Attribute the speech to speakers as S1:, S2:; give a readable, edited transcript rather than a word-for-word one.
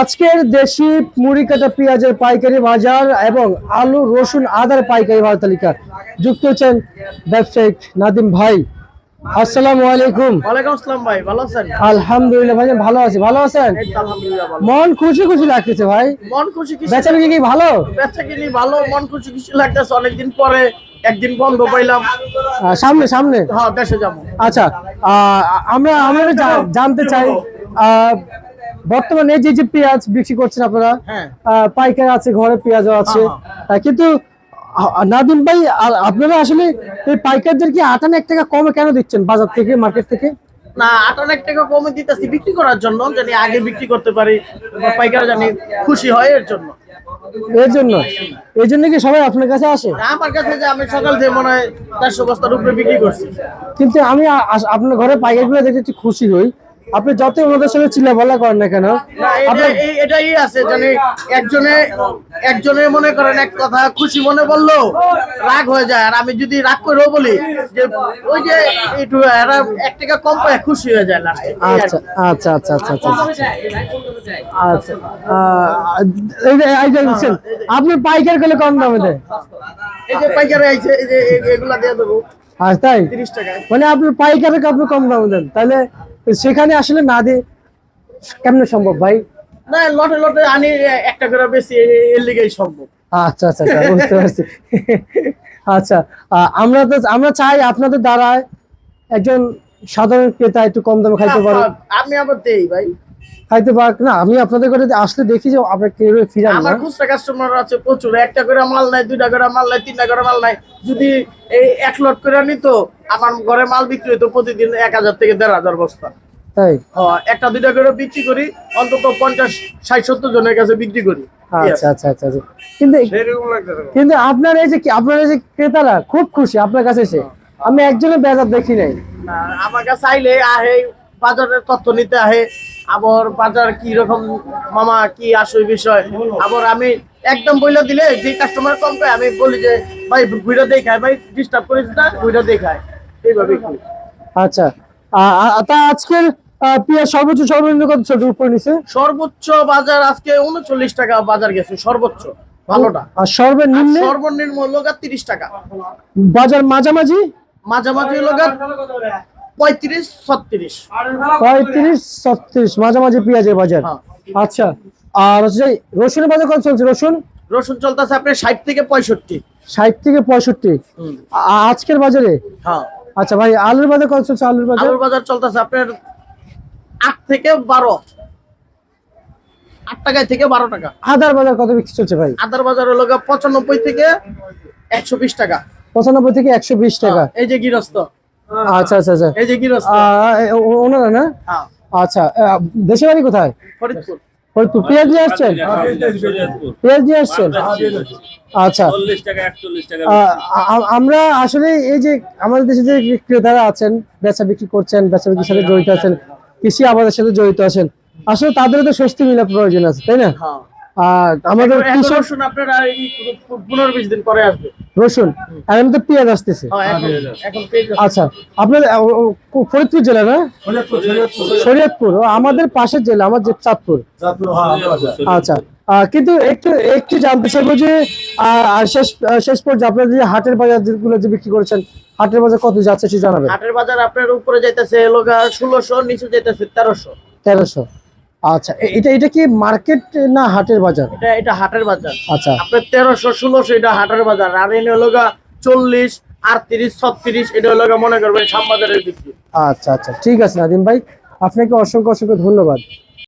S1: আজকের দেশি মুড়ি কাটা পেঁয়াজের পাইকারি বাজার এবং আলু রসুন আদার পাইকারি বাজার তালিকা যুক্ত হচ্ছেন ব্যবসায়িক নাদিম ভাই। আসসালামু আলাইকুম।
S2: ওয়ালাইকুম আসসালাম ভাই, ভালো আছেন?
S1: আলহামদুলিল্লাহ ভাই, ভালো আছি। ভালো আছেন?
S2: এই তো আলহামদুলিল্লাহ ভালো।
S1: মন খুশি খুশি লাগতেছে ভাই।
S2: মন খুশি খুশি
S1: বেচা বিক্রি কি ভালো?
S2: বেচাকেনি ভালো, মন খুশি খুশি লাগতেছে। অনেকদিন পরে একদিন বন্ধ পাইলাম।
S1: সামনে সামনে
S2: হ্যাঁ, দেশে যাবো।
S1: আচ্ছা, আমরা আমরা জানতে চাই বর্তমানে এই যে পেঁয়াজ বিক্রি করছেন আপনারা,
S2: হ্যাঁ,
S1: পাইকারি আছে, ঘরে পেঁয়াজও আছে, কিন্তু নাদিম ভাই আপনারা আসলে এই পাইকারদেরকে 58 টাকা কমে কেন দিচ্ছেন বাজার থেকে, মার্কেট থেকে?
S2: না, 58 টাকা কমে দিতেছি বিক্রি করার জন্য, জানি আগে বিক্রি করতে পারি, পাইকার জানি খুশি হয় এর জন্য।
S1: এই জন্য কি সবাই আপনার কাছে আসে?
S2: আমার কাছে যে আমি সকাল থেকে মনে হয় 400 বস্তার উপরে বিক্রি করছি।
S1: কিন্তু আমি আপনার ঘরে পাইকারগুলো দেখে একটু খুশি হই। আপনি যত ওনাদের সঙ্গে চিল্লাপাল্লা করেন না কেন,
S2: এটাই আছে জানি, একজনে মনে করেন এক কথা খুশি মনে বললো রাগ হয়ে যায়, আর আমি যদি রাগ করেও বলি যে ওই যে একটু 1 টাকা কম পায় খুশি হয়ে যায় লাস্টে।
S1: আচ্ছা আচ্ছা আচ্ছা আচ্ছা আচ্ছা আচ্ছা, আপনি পাইকার করলে কম দামে দেয়?
S2: এই যে পাইকারে আইছে, এই যে এগুলা দিয়ে দেবো।
S1: আচ্ছা, তাই?
S2: 30 টাকায়।
S1: মানে আপনি পাইকারে আপনি কম দামে দেন, তাহলে সেখানে আসলে না দিয়ে কেমনে সম্ভব ভাই?
S2: না, লটে লটে আনি একটা করে বেশি, এর লিগেই সম্ভব।
S1: আচ্ছা আচ্ছা আচ্ছা, বুঝতে পারছি। আচ্ছা, আমরা চাই আপনাদের দ্বারায় একজন সাধারণ ক্রেতা একটু কম দামে খাইতে পারে।
S2: আমি আবার দেই ভাই,
S1: খাইতে পার না? আমি আপনাদের করে আসলে দেখি যে আপনার কেউ ফিরান না।
S2: আমার খুচরা কাস্টমার আছে প্রচুর, একটা করে মাল নাই, 2টা করে মাল নাই, 3টা করে মাল নাই। যদি এই 1 লট করে নিত, আমার ঘরে মাল বিক্রি হতো প্রতিদিন 1000 থেকে 1500 বস্তা।
S1: তাই?
S2: একটা 2টা করে বিক্রি করি, অন্তত 50, 60, 70 জনের কাছে বিক্রি করি।
S1: আচ্ছা আচ্ছা আচ্ছা, কিন্তু আপনার এই যে ক্রেতারা খুব খুশি আপনার কাছে এসে। আমি একজনের বেজার দেখি নাই।
S2: আমার কাছে আইলে আহে, বাজারের তথ্য নিতে আহে, আবার বাজার কি রকম মামা কি আসল বিষয়, আবার আমি একদম বইলা দিলে যে কাস্টমার কম পায় আমি বলি যে ভাই ভিডিও দেখায়, ভাই ডিস্টার্ব করিস না, ভিডিও দেখায়, এইভাবে।
S1: আচ্ছা, তা আজকের পেঁয়াজ সর্বোচ্চ সর্বনিম্ন কত ছোট উপর নিচে?
S2: সর্বোচ্চ বাজার আজকে 39 টাকা বাজার গেছে সর্বোচ্চ ভালোটা,
S1: আর সর্বনিম্ন
S2: হলো 30 টাকা।
S1: বাজার মাঝামাঝি
S2: হলো 35, 36।
S1: 35, 36 মাঝামাঝি পেঁয়াজের বাজার। আচ্ছা, আর হচ্ছে রসুনের বাজার কত চলছে? রসুন
S2: চলতেছে আপনার 60 থেকে 65।
S1: 60 থেকে 65 আজকের বাজারে?
S2: হ্যাঁ।
S1: আচ্ছা ভাই, আলুর বাজার কত চলছে? আলুর
S2: বাজার চলতেছে আপনার 8 থেকে 12, 8 টাকা থেকে 12 টাকা।
S1: আদার বাজার কত বিক্রি চলছে ভাই?
S2: আদার বাজার হলো 95 থেকে 120 টাকা।
S1: 95 থেকে 120 টাকা।
S2: এই যে গৃহস্থ।
S1: আচ্ছা আচ্ছা আচ্ছা,
S2: এই যে গৃহস্থ
S1: ওনারা না? আচ্ছা, দেশের বাড়ি কোথায়?
S2: ফরিদপুর।
S1: পেঁয়াজ নিয়ে আসছেন? আচ্ছা, আমরা আসলে এই যে আমাদের দেশে যে ক্রেতারা আছেন, বেচা বিক্রি করছেন, বেচা বিক্রির সাথে জড়িত আছেন, কৃষি আবাদের সাথে জড়িত আছেন, আসলে তাদের তো স্বস্তি মিলা প্রয়োজন আছে, তাই না? আমাদের
S2: রসুন আপনারা 15-20 দিন পরে আসবে।
S1: রসুন এখন তো পেঁয়াজ আসতেছে। আচ্ছা, আপনাদের ফরিদপুর জেলা না? শরীয়তপুর আমাদের পাশের জেলা, আমার যে চাঁদপুর। আচ্ছা, কিন্তু একটু জানতে চাইবো যে শেষ পর্যন্ত আপনারা যে হাটের বাজার গুলো যে বিক্রি করেছেন, হাটের বাজার কত যাচ্ছে সেটা জানাবেন।
S2: হাটের বাজার আপনার উপরে যাইতেছে 1600, নিচে যাইতেছে
S1: 1300। আচ্ছা, এটা কি মার্কেট না হাটের বাজার?
S2: এটা হাটের বাজার।
S1: আচ্ছা,
S2: আপনার 1300, 1600 এটা হাটের বাজার, আর এনে হলো 40, 38, 36 এটা হলো মনে করবেন সামবাজারের বিক্রি।
S1: আচ্ছা আচ্ছা, ঠিক আছে নাদিম ভাই, আপনাকে অসংখ্য ধন্যবাদ।